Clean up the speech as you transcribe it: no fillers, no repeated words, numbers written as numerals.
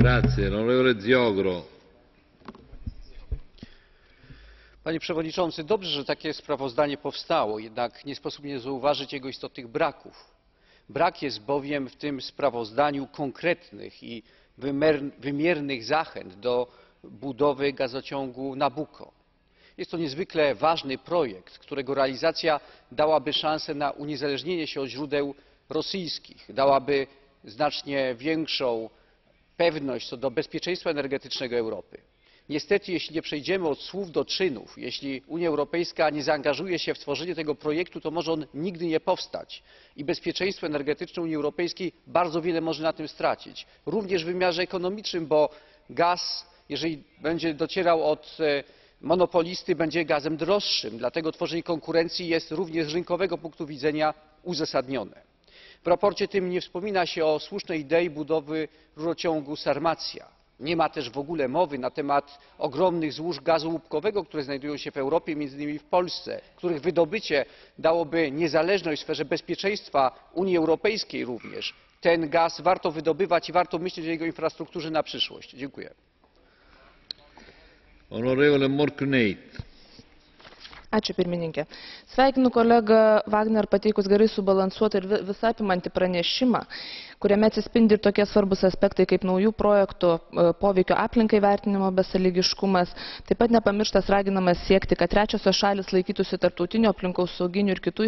Grazie, onorevole Ziobro. Panie Przewodniczący, dobrze, że takie sprawozdanie powstało, jednak nie sposób nie zauważyć jego istotnych braków. Brak jest bowiem w tym sprawozdaniu konkretnych i wymiernych zachęt do budowy gazociągu Nabucco. Jest to niezwykle ważny projekt, którego realizacja dałaby szansę na uniezależnienie się od źródeł rosyjskich, dałaby znacznie większą pewność co do bezpieczeństwa energetycznego Europy. Niestety, jeśli nie przejdziemy od słów do czynów, jeśli Unia Europejska nie zaangażuje się w tworzenie tego projektu, to może on nigdy nie powstać i bezpieczeństwo energetyczne Unii Europejskiej bardzo wiele może na tym stracić. Również w wymiarze ekonomicznym, bo gaz, jeżeli będzie docierał od monopolisty, będzie gazem droższym, dlatego tworzenie konkurencji jest również z rynkowego punktu widzenia uzasadnione. W sprawozdaniu tym nie wspomina się o słusznej idei budowy rurociągu Sarmacja. Nie ma też w ogóle mowy na temat ogromnych złóż gazu łupkowego, które znajdują się w Europie, między innymi w Polsce, których wydobycie dałoby niezależność w sferze bezpieczeństwa Unii Europejskiej również. Ten gaz warto wydobywać i warto myśleć o jego infrastrukturze na przyszłość. Dziękuję. Onorevole Morkuneit. Ačiū pirmininkė. Sveikinu kolegą Wagner pateikus gerai subalansuotą ir visą apimantį pranešimą, kuriame atsispindi ir tokie svarbus aspektai kaip naujų projektų poveikio aplinkai vertinimo besąlygiškumas. Taip pat nepamirštas raginamas siekti, kad trečiosios šalys laikytųsi tarptautinių aplinkosauginių ir kitų